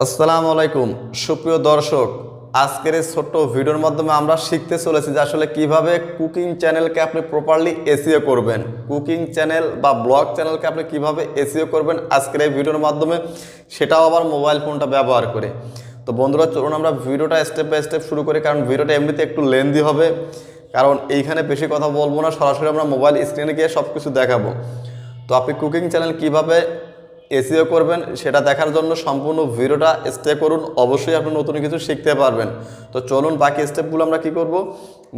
আসসালামু আলাইকুম সুপ্রিয় দর্শক, আজকের এই ছোট্ট ভিডিওর মাধ্যমে আমরা শিখতে চলেছি যে আসলে কিভাবে কুকিং চ্যানেলকে আপনি প্রপারলি এসইও করবেন। কুকিং চ্যানেল বা ব্লগ চ্যানেলকে আপনি কিভাবে এসইও করবেন আজকের এই ভিডিওর মাধ্যমে, সেটাও আবার মোবাইল ফোনটা ব্যবহার করে। তো বন্ধুরা, চলুন আমরা ভিডিওটা স্টেপ বাই স্টেপ শুরু করি, কারণ ভিডিওটা এমনিতে একটু লেন্দি হবে। কারণ এইখানে বেশি কথা বলবো না, সরাসরি আমরা মোবাইল স্ক্রিনে গিয়ে সব কিছু দেখাবো। তো আপনি কুকিং চ্যানেল কিভাবে এসইও করবেন সেটা দেখার জন্য সম্পূর্ণ ভিডিওটা স্টে করুন, অবশ্যই আপনি নতুন কিছু শিখতে পারবেন। তো চলুন বাকি স্টেপগুলো আমরা কি করব,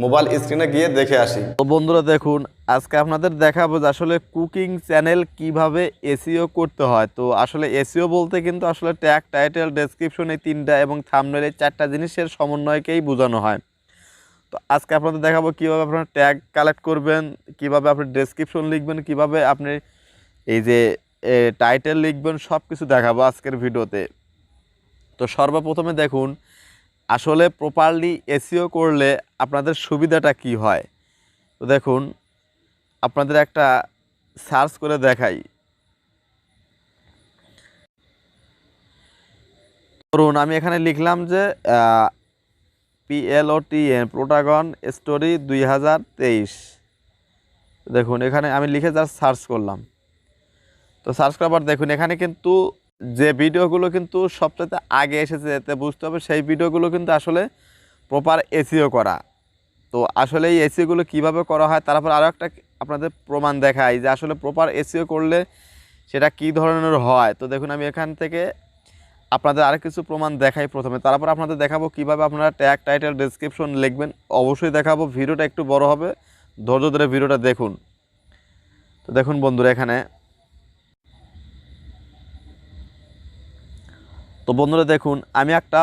মোবাইল স্ক্রিনে গিয়ে দেখে আসি। তো বন্ধুরা দেখুন, আজকে আপনাদের দেখাবো যে আসলে কুকিং চ্যানেল কিভাবে এসইও করতে হয়। তো আসলে এসইও বলতে কিন্তু আসলে ট্যাগ, টাইটেল, ডেসক্রিপশন এই তিনটা এবং থাম্বনেল এই চারটা জিনিসের সমন্বয়কেই বোঝানো হয়। তো আজকে আপনাদের দেখাবো কিভাবে আপনারা ট্যাগ কালেক্ট করবেন, কিভাবে আপনি ডেসক্রিপশন লিখবেন, কিভাবে আপনি এই যে টাইটেল লিখবেন, সব কিছু দেখাবো আজকের ভিডিওতে। তো সর্বপ্রথমে দেখুন আসলে প্রপারলি এসইও করলে আপনাদের সুবিধাটা কি হয়। তো দেখুন আপনাদের একটা সার্চ করে দেখাই। ধরুন আমি এখানে লিখলাম যে PLOTN প্রোটাগন স্টোরি 2023। দেখুন এখানে আমি লিখে জাস্ট সার্চ করলাম। তো সার্চ করার পর দেখুন এখানে কিন্তু যে ভিডিওগুলো কিন্তু সবচেয়ে আগে এসেছে, এতে বুঝতে হবে সেই ভিডিওগুলো কিন্তু আসলে প্রপার এসইও করা। তো আসলে এই এসইওগুলো কীভাবে করা হয়, তারপর আরও একটা আপনাদের প্রমাণ দেখাই যে আসলে প্রপার এসইও করলে সেটা কী ধরনের হয়। তো দেখুন আমি এখান থেকে আপনাদের আরও কিছু প্রমাণ দেখাই প্রথমে, তারপর আপনাদের দেখাবো কীভাবে আপনারা ট্যাগ, টাইটেল, ডেসক্রিপশন লিখবেন। অবশ্যই দেখাবো, ভিডিওটা একটু বড় হবে, ধৈর্য ধরে ভিডিওটা দেখুন। তো দেখুন বন্ধুরা এখানে, তো বন্ধুরা দেখুন আমি একটা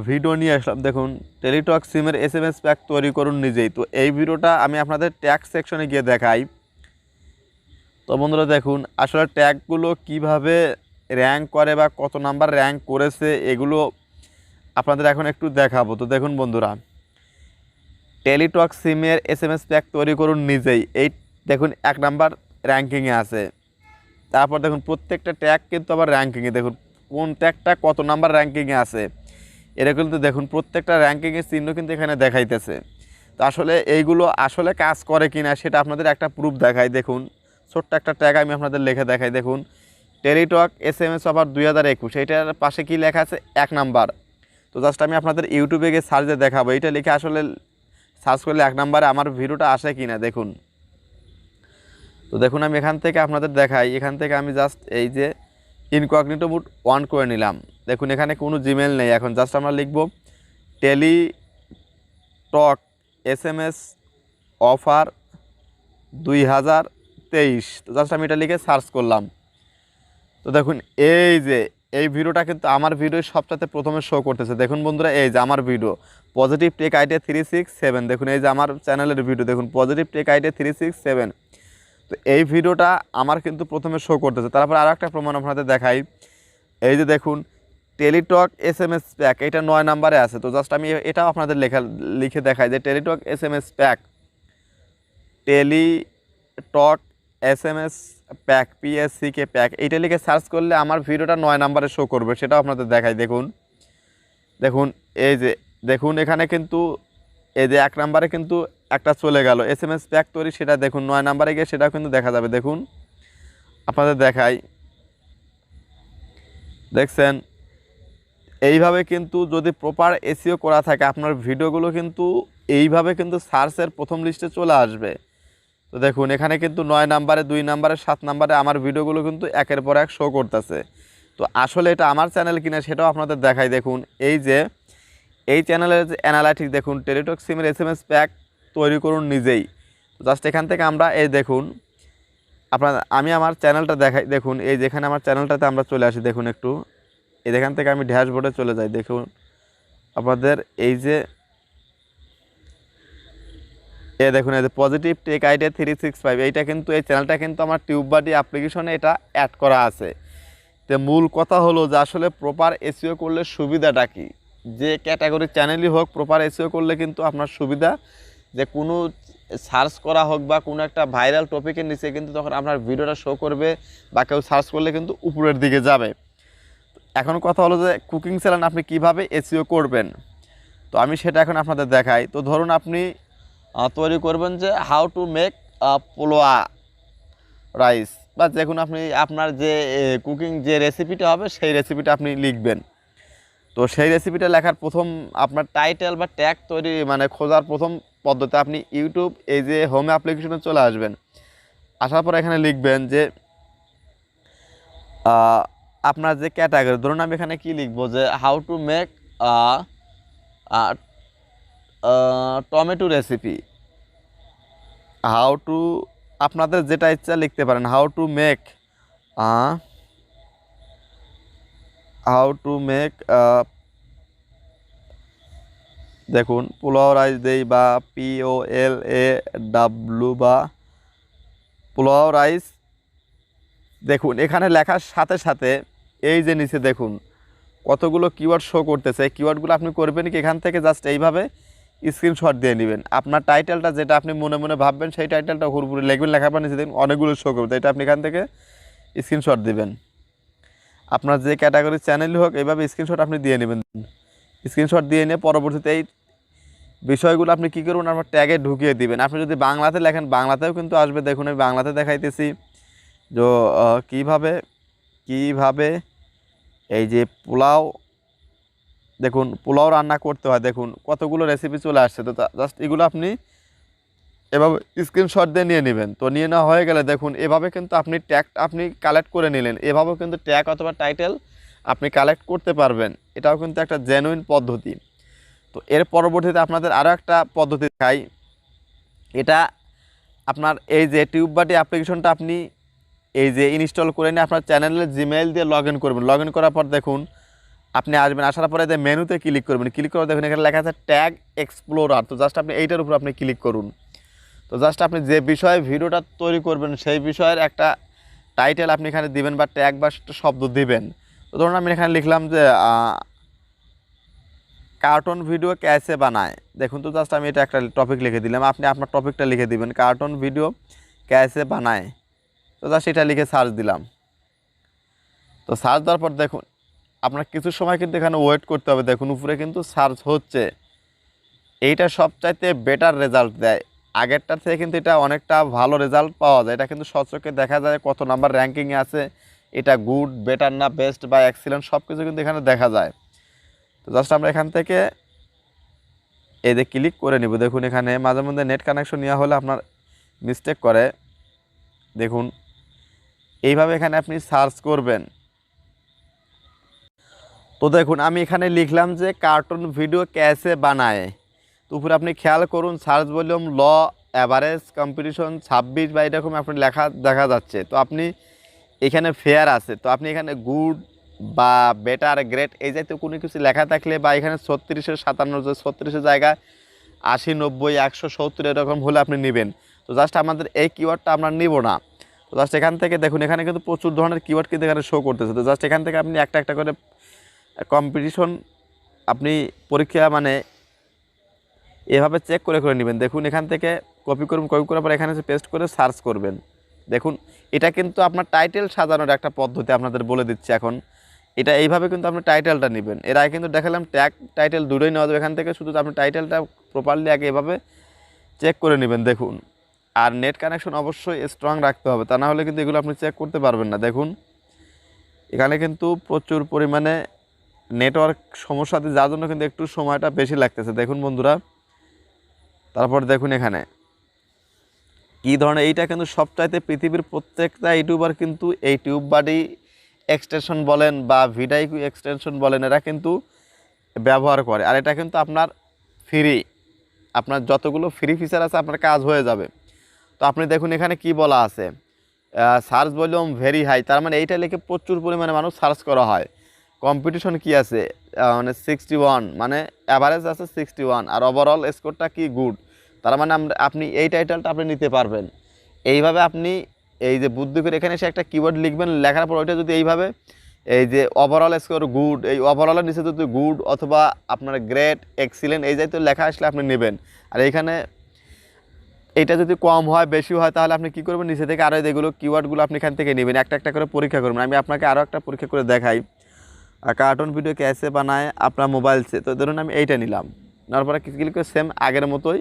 ভিডিও নিয়ে আসলাম। দেখুন টেলিটক সিমের SMS প্যাক তৈরি করুন নিজেই। তো এই ভিডিওটা আমি আপনাদের ট্যাগ সেকশনে গিয়ে দেখাই। তো বন্ধুরা দেখুন আসলে ট্যাগগুলো কিভাবে র্যাঙ্ক করে বা কত নাম্বার র্যাঙ্ক করেছে এগুলো আপনাদের এখন একটু দেখাবো। তো দেখুন বন্ধুরা, টেলিটক সিমের SMS প্যাক তৈরি করুন নিজেই, এই দেখুন 1 নাম্বার র্যাঙ্কিংয়ে আছে। তারপর দেখুন প্রত্যেকটা ট্যাগ কিন্তু আবার র্যাঙ্কিংয়ে, দেখুন কোন ট্যাগটা কত নাম্বার র্যাঙ্কিংয়ে আছে এটা কিন্তু দেখুন প্রত্যেকটা র্যাঙ্কিংয়ের চিহ্ন কিন্তু এখানে দেখাইতেছে। তো আসলে এইগুলো আসলে কাজ করে কি না সেটা আপনাদের একটা প্রুফ দেখাই। দেখুন ছোট্ট একটা ট্যাগ আমি আপনাদের লিখে দেখাই। দেখুন টেলিটক SMS অফার 2021, এইটার পাশে কি লেখা আছে 1 নাম্বার। তো জাস্ট আমি আপনাদের ইউটিউবে গিয়ে সার্চে দেখাবো এইটা লিখে আসলে সার্চ করলে 1 নাম্বারে আমার ভিডিওটা আসে কি না দেখুন। তো দেখুন আমি এখান থেকে আপনাদের দেখাই, এখান থেকে আমি জাস্ট এই যে ইনকগনিটো মোড অন করে নিলাম। দেখুন এখানে কোনো জিমেল নেই, এখন জাস্ট আমরা লিখব টেলিটক SMS অফার 2023। তো জাস্ট আমি এটা লিখে সার্চ করলাম। তো দেখুন এই যে এই ভিডিওটা কিন্তু আমার ভিডিও সবটাতে প্রথমে শো করতেছে। দেখুন বন্ধুরা এই যে আমার ভিডিও পজিটিভ টেক আইডিয়া 367, দেখুন এই যে আমার চ্যানেলের ভিডিও, দেখুন পজিটিভ টেক আইডিয়া 367। তো এই ভিডিওটা আমার কিন্তু প্রথমে শো করতেছে। তারপর আরও একটা প্রমাণ আপনাদের দেখাই, এই যে দেখুন টেলিটক SMS প্যাক, এটা 9 নাম্বারে আছে। তো জাস্ট আমি এটাও আপনাদের লিখে দেখাই যে Teletalk SMS pack, Teletalk SMS pack PSCK pack, এইটা লিখে সার্চ করলে আমার ভিডিওটা 9 নাম্বারে শো করবে, সেটাও আপনাদের দেখাই। দেখুন দেখুন এই যে দেখুন এখানে কিন্তু এই যে 1 নাম্বারে কিন্তু একটা চলে গেল SMS প্যাক তৈরি, সেটা দেখুন 9 নাম্বারে গিয়ে সেটাও কিন্তু দেখা যাবে। দেখুন আপনাদের দেখাই, দেখছেন এইভাবে কিন্তু যদি প্রপার এসইও করা থাকে আপনার ভিডিওগুলো কিন্তু এইভাবে কিন্তু সার্চের প্রথম লিস্টে চলে আসবে। তো দেখুন এখানে কিন্তু 9 নাম্বারে, 2 নাম্বারে, 7 নাম্বারে আমার ভিডিওগুলো কিন্তু একের পর এক শো করতেছে। তো আসলে এটা আমার চ্যানেল কিনা সেটাও আপনাদের দেখাই। দেখুন এই যে এই চ্যানেলের যে অ্যানালাইটিক্স, দেখুন টেলিটক সিমের SMS প্যাক তৈরি করুন নিজেই। তো জাস্ট এখান থেকে আমরা এই দেখুন আমি আমার চ্যানেলটা দেখাই। দেখুন এই যেখানে আমার চ্যানেলটাতে আমরা চলে আসি, দেখুন একটু এখান থেকে আমি ড্যাশবোর্ডে চলে যাই। দেখুন আপনাদের এই যে দেখুন এই যে পজিটিভ টেক আইডিয়া 365, এইটা কিন্তু এই চ্যানেলটা কিন্তু আমার টিউববাডি অ্যাপ্লিকেশনে এটা অ্যাড করা আছে। তো মূল কথা হলো যে আসলে প্রপার এসইও করলে সুবিধাটা কি, যে ক্যাটাগরির চ্যানেলই হোক প্রপার এসইও করলে কিন্তু আপনার সুবিধা, যে কোনো সার্চ করা হোক বা কোনো একটা ভাইরাল টপিকের নিচে কিন্তু তখন আপনার ভিডিওটা শো করবে বা কেউ সার্চ করলে কিন্তু উপরের দিকে যাবে। এখন কথা হলো যে কুকিং চ্যানেল আপনি কিভাবে এসইও করবেন, তো আমি সেটা এখন আপনাদের দেখাই। তো ধরুন আপনি তৈরি করবেন যে হাউ টু মেক পোলোয়া রাইস, বা যে কোনো আপনি আপনার যে কুকিং যে রেসিপিটা হবে সেই রেসিপিটা আপনি লিখবেন। তো সেই রেসিপিটা লেখার প্রথম আপনার টাইটেল বা ট্যাগ তৈরি মানে খোঁজার প্রথম পদ্ধতি আপনি ইউটিউব এই যে হোম অ্যাপ্লিকেশনে চলে আসবেন। আসার পর এখানে লিখবেন যে আপনার যে ক্যাটাগরি, ধরুন আমি এখানে কি লিখবো যে how to make tomato recipe, how to আপনাদের যেটা ইচ্ছা লিখতে পারেন, হাউ টু মেক দেখুন পোলাও রাইস দেই বা POLAW বা পোলাও রাইস। দেখুন এখানে লেখার সাথে সাথে এই যে নিচে দেখুন কতগুলো কিওয়ার্ড শো করতেছে। এই কিওয়ার্ডগুলো আপনি করবেন কি এখান থেকে জাস্ট এইভাবে স্ক্রিনশট দিয়ে নেবেন। আপনার টাইটেলটা যেটা আপনি মনে মনে ভাববেন সেই টাইটেলটা হুড়পুরে লিখবেন, লেখার পর নিচে দেখুন অনেকগুলো শো করবে, এটা আপনি এখান থেকে স্ক্রিনশট দিবেন। আপনার যে ক্যাটাগরির চ্যানেলই হোক এইভাবে স্ক্রিনশট আপনি দিয়ে নেবেন। স্ক্রিনশট দিয়ে নিয়ে পরবর্তীতে এই বিষয়গুলো আপনি কী করবেন আপনার ট্যাগে ঢুকিয়ে দিবেন। আপনি যদি বাংলাতে লেখেন বাংলাতেও কিন্তু আসবে। দেখুন আমি বাংলাতে দেখাইতেছি যে কীভাবে এই যে পোলাও, দেখুন পোলাও রান্না করতে হয়, দেখুন কতগুলো রেসিপি চলে আসছে। তো জাস্ট এগুলো আপনি এভাবে স্ক্রিনশট দিয়ে নিয়ে নেবেন। তো নিয়ে নেওয়া হয়ে গেলে দেখুন এভাবে কিন্তু আপনি ট্যাগ আপনি কালেক্ট করে নিলেন। এভাবেও কিন্তু ট্যাগ অথবা টাইটেল আপনি কালেক্ট করতে পারবেন। এটাও কিন্তু একটা জেনুইন পদ্ধতি। তো এর পরবর্তীতে আপনাদের আরও একটা পদ্ধতি দেখাই। এটা আপনার এই যে টিউববাটি অ্যাপ্লিকেশনটা আপনি এই যে ইনস্টল করে নিয়ে আপনার চ্যানেলের জিমেইল দিয়ে লগ ইন করবেন। লগ ইন করার পর দেখুন আপনি আসবেন, আসার পরে যে মেনুতে ক্লিক করবেন। ক্লিক করে দেখুন এখানে লেখা আছে ট্যাগ এক্সপ্লোরার। তো জাস্ট আপনি এইটার উপর আপনি ক্লিক করুন। তো জাস্ট আপনি যে বিষয়ে ভিডিওটা তৈরি করবেন সেই বিষয়ের একটা টাইটেল আপনি এখানে দিবেন বা ট্যাগ বা শব্দ দিবেন। তো ধরুন আমি এখানে লিখলাম যে কার্টুন ভিডিও ক্যাসে বানায়। দেখুন তো জাস্ট আমি এটা একটা টপিক লিখে দিলাম, আপনি আপনার টপিকটা লিখে দিবেন কার্টুন ভিডিও ক্যাসে বানায়। তো জাস্ট এটা লিখে সার্চ দিলাম। তো সার্চ দেওয়ার পর দেখুন আপনার কিছু সময় কিন্তু এখানে ওয়েট করতে হবে। দেখুন উপরে কিন্তু সার্চ হচ্ছে। এইটা সবচাইতে বেটার রেজাল্ট দেয় আগেরটার থেকে, কিন্তু এটা অনেকটা ভালো রেজাল্ট পাওয়া যায়। এটা কিন্তু সচক্ষে দেখা যায় কত নাম্বার র্যাঙ্কিংয়ে আছে, এটা গুড, বেটার না বেস্ট বা এক্সিলেন্ট সব কিছু কিন্তু এখানে দেখা যায়। তো জাস্ট আমরা এখান থেকে এই যে ক্লিক করে নিব। দেখুন এখানে মাঝে মধ্যে নেট কানেকশন নেওয়া হলে আপনার মিস্টেক করে। দেখুন এইভাবে এখানে আপনি সার্চ করবেন। তো দেখুন আমি এখানে লিখলাম যে কার্টুন ভিডিও ক্যাসে বানায়। তো উপরে আপনি খেয়াল করুন সার্চ ভলিউম ল অ্যাভারেজ কম্পিটিশন 26 বা এরকম আপনি লেখা দেখা যাচ্ছে। তো আপনি এখানে ফেয়ার আছে, তো আপনি এখানে গুড বা বেটার গ্রেট এই জাতীয় কোনো কিছু লেখা থাকলে বা এখানে 36-এর 57 36-এর জায়গায় 80 90 170 এরকম হলে আপনি নেবেন। তো জাস্ট আমাদের এই কিওয়ার্ডটা আমরা নিব না। তো জাস্ট এখান থেকে দেখুন এখানে কিন্তু প্রচুর ধরনের কিওয়ার্ড কিন্তু এখানে শো করতেছে। তো জাস্ট এখান থেকে আপনি একটা একটা করে কম্পিটিশন আপনি পরীক্ষা মানে এভাবে চেক করে করে নেবেন। দেখুন এখান থেকে কপি করুন, কপি করার পর এখানে পেস্ট করে সার্চ করবেন। দেখুন এটা কিন্তু আপনার টাইটেল সাজানোর একটা পদ্ধতি আপনাদের বলে দিচ্ছি এখন। এটা এইভাবে কিন্তু আপনি টাইটেলটা নেবেন। এর আগে কিন্তু দেখালাম ট্যাগ টাইটেল দুটোই নেওয়া যাবে এখান থেকে, শুধু আপনি টাইটেলটা প্রপারলি আগে এভাবে চেক করে নেবেন। দেখুন আর নেট কানেকশন অবশ্যই স্ট্রং রাখতে হবে, তা না হলে কিন্তু এগুলো আপনি চেক করতে পারবেন না। দেখুন এখানে কিন্তু প্রচুর পরিমাণে নেটওয়ার্ক সমস্যা আছে, যার জন্য কিন্তু একটু সময়টা বেশি লাগতেছে। দেখুন বন্ধুরা, তারপর দেখুন এখানে কী ধরনের এইটা কিন্তু সবচাইতে পৃথিবীর প্রত্যেকটা ইউটিউবার কিন্তু এই টিউববাডি এক্সটেনশন বলেন বা ভিডাইকু এক্সটেনশন বলেন এরা কিন্তু ব্যবহার করে। আর এটা কিন্তু আপনার ফ্রি, আপনার যতগুলো ফ্রি ফিচার আছে আপনার কাজ হয়ে যাবে। তো আপনি দেখুন এখানে কি বলা আছে সার্চ ভলিউম ভেরি হাই, তার মানে এইটা লিখে প্রচুর পরিমাণে মানুষ সার্চ করা হয়। কম্পিটিশন কি আছে মানে 61, মানে অ্যাভারেজ আছে 61 আর ওভারঅল স্কোরটা কি গুড। তার মানে আপনি এই টাইটেলটা আপনি নিতে পারবেন। এইভাবে আপনি এই যে বুদ্ধি করে এখানে এসে একটা কিওয়ার্ড লিখবেন, লেখার পর ওইটা যদি এইভাবে এই যে ওভারঅল স্কোর গুড, এই ওভারঅলের নিচে যদি গুড অথবা আপনার গ্রেট এক্সিলেন্ট এই জাতীয় লেখা আসলে আপনি নেবেন। আর এইখানে এইটা যদি কম হয় বেশি হয় তাহলে আপনি কী করবেন, নিচে থেকে আরও এগুলো কিওয়ার্ডগুলো আপনি এখান থেকে নেবেন, একটা একটা করে পরীক্ষা করবেন। আমি আপনাকে আরও একটা পরীক্ষা করে দেখাই। কার্টুন ভিডিও कैसे বানায় আপনার মোবাইল সে। তো ধরুন আমি এইটা নিলাম, নেওয়ার পরে ক্লিক করে সেম আগের মতোই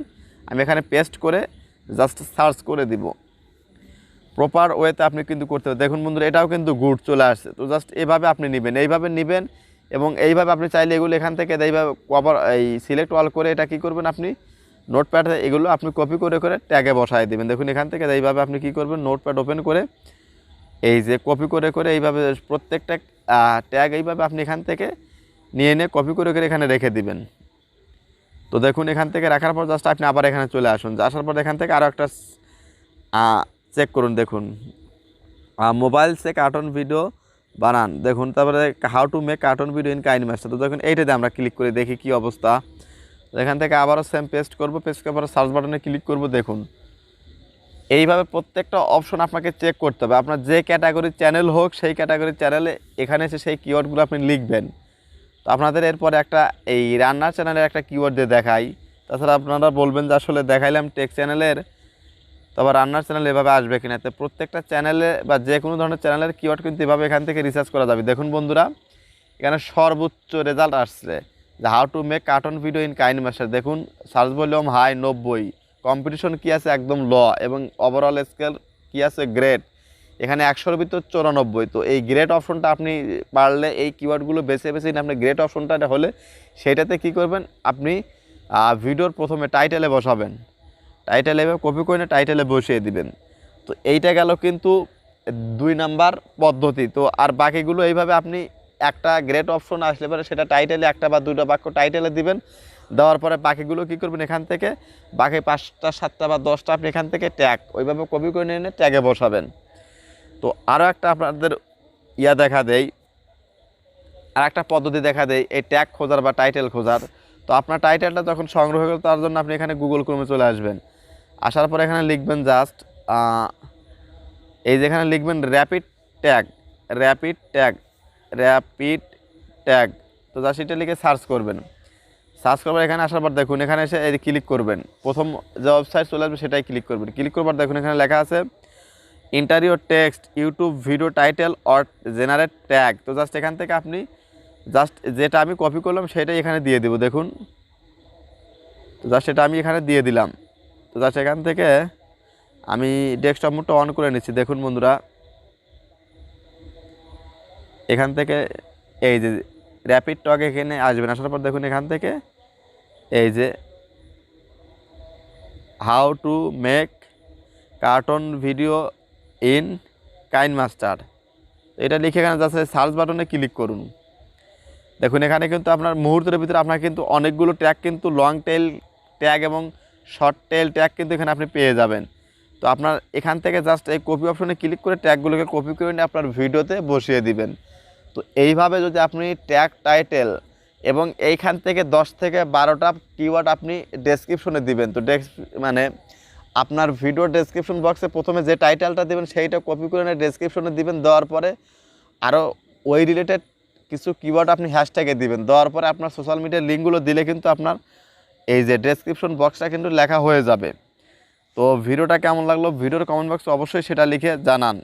আমি এখানে পেস্ট করে জাস্ট সার্চ করে দিব। প্রপার ওয়েতে আপনি কিন্তু করতে হবে। দেখুন বন্ধুরা এটাও কিন্তু গুড চলে আসছে। তো জাস্ট এইভাবে আপনি নেবেন, এইভাবে নেবেন এবং এইভাবে আপনি চাইলে এগুলো এখান থেকে এইভাবে কভার এই সিলেক্ট অল করে এটা কী করবেন, আপনি নোটপ্যাড এগুলো আপনি কপি করে করে ট্যাগে বসায় দেবেন। দেখুন এখান থেকে এইভাবে আপনি কী করবেন, নোটপ্যাড ওপেন করে এই যে কপি করে করে এইভাবে প্রত্যেকটা ট্যাগ এইভাবে আপনি এখান থেকে নিয়ে এনে কপি করে করে এখানে রেখে দিবেন। তো দেখুন এখান থেকে রাখার পর জাস্ট আপনি আবার এখানে চলে আসুন, আসার পর এখান থেকে আরও একটা চেক করুন। দেখুন মোবাইল সে কার্টুন ভিডিও বানান, দেখুন তারপরে how to make cartoon video in KineMaster. তো দেখুন এইটাতে আমরা ক্লিক করে দেখি কি অবস্থা। এখান থেকে আবারও সেম পেস্ট করব, পেস্ট করার পর সার্চ বাটনে ক্লিক করব। দেখুন এইভাবে প্রত্যেকটা অপশন আপনাকে চেক করতে হবে। আপনার যে ক্যাটাগরির চ্যানেল হোক সেই ক্যাটাগরির চ্যানেলে এখানে এসে সেই কিওয়ার্ডগুলো আপনি লিখবেন। তো আপনাদের এরপরে একটা এই রান্নার চ্যানেলের একটা কিওয়ার্ড দিয়ে দেখাই, তাছাড়া আপনারা বলবেন যে আসলে দেখাইলাম টেক চ্যানেলের, তবে রান্নার চ্যানেল এভাবে আসবে কিনা। তো প্রত্যেকটা চ্যানেলে বা যে কোনো ধরনের চ্যানেলের কিওয়ার্ড কিন্তু এভাবে এখান থেকে রিসার্চ করা যাবে। দেখুন বন্ধুরা এখানে সর্বোচ্চ রেজাল্ট আসছে যে how to make cartoon video in KineMaster. দেখুন সার্চ ভলিউম হাই 90, কম্পিটিশন কী আছে একদম ল, এবং ওভারঅল স্কেল কী আছে গ্রেড, এখানে 100-র ভিতর 94। তো এই গ্রেড অপশনটা আপনি পারলে এই কিওয়ার্ডগুলো বেছে বেছে নিয়ে আপনি গ্রেড অপশনটা হলে সেইটাতে কী করবেন, আপনি ভিডিওর প্রথমে টাইটেলে বসাবেন, টাইটেল এভাবে কপি করে নিয়ে টাইটেলে বসিয়ে দিবেন। তো এইটা গেল কিন্তু 2 নাম্বার পদ্ধতি। তো আর বাকিগুলো এইভাবে আপনি একটা গ্রেড অপশন আসলে পরে সেটা টাইটেলে একটা বা 2টা বাক্য টাইটেলে দিবেন, দেওয়ার পরে বাকিগুলো কী করবেন, এখান থেকে বাকি 5টা 7টা বা 10টা আপনি এখান থেকে ট্যাগ ওইভাবে কপি করে নিয়ে এনে ট্যাগে বসাবেন। তো আরও একটা আপনাদের দেখা দেই, আর একটা পদ্ধতি দেখা দেয় এই ট্যাগ খোঁজার বা টাইটেল খোঁজার। তো আপনার টাইটেলটা যখন সংগ্রহ হয়ে গেল তার জন্য আপনি এখানে গুগল ক্রোমে চলে আসবেন, আসার পর এখানে লিখবেন জাস্ট এই যেখানে লিখবেন rapid tag, rapid tag, rapid tag. তো জাস্ট এটা লিখে সার্চ করবেন, সার্চ করবার এখানে আসার পর দেখুন এখানে এসে এই ক্লিক করবেন, প্রথম যে ওয়েবসাইট চলে আসবে সেটাই ক্লিক করবেন। ক্লিক করবার দেখুন এখানে লেখা আছে interior text YouTube video title or generate tag. তো জাস্ট এখান থেকে আপনি জাস্ট যেটা আমি কপি করলাম সেটাই এখানে দিয়ে দেব। দেখুন তো জাস্ট এটা আমি এখানে দিয়ে দিলাম। তো জাস্ট এখান থেকে আমি ডেস্কটপ মোডটা অন করে নিচ্ছি। দেখুন বন্ধুরা এখান থেকে এই যে র্যাপিড টক এখানে আসবেন, আসার পর দেখুন এখান থেকে এই যে how to make cartoon video in KineMaster, এটা লিখে এখানে জাস্ট সার্চ বাটনে ক্লিক করুন। দেখুন এখানে কিন্তু আপনার মুহূর্তের ভিতরে আপনার কিন্তু অনেকগুলো ট্যাগ কিন্তু লং টেল ট্যাগ এবং শর্ট টেল ট্যাগ কিন্তু এখানে আপনি পেয়ে যাবেন। তো আপনার এখান থেকে জাস্ট এই কপি অপশনে ক্লিক করে ট্যাগগুলোকে কপি করে নিয়ে আপনার ভিডিওতে বসিয়ে দিবেন। তো এইভাবে যদি আপনি ট্যাগ টাইটেল এবং এইখান থেকে 10 থেকে 12টা কিওয়ার্ড আপনি ডেসক্রিপশনে দিবেন। তো মানে আপনার ভিডিও ডেসক্রিপশন বক্সে প্রথমে যে টাইটেলটা দেবেন সেইটা কপি করে নিয়ে ডেসক্রিপশনে দিবেন, দেওয়ার পরে আরও ওই রিলেটেড কিছু কিওয়ার্ড আপনি হ্যাশট্যাগে দিবেন, দেওয়ার পরে আপনার সোশ্যাল মিডিয়ার লিঙ্কগুলো দিলে কিন্তু আপনার এই যে ডেসক্রিপশন বক্সটা কিন্তু লেখা হয়ে যাবে। তো ভিডিওটা কেমন লাগলো ভিডিওর কমেন্ট বক্সে অবশ্যই সেটা লিখে জানান।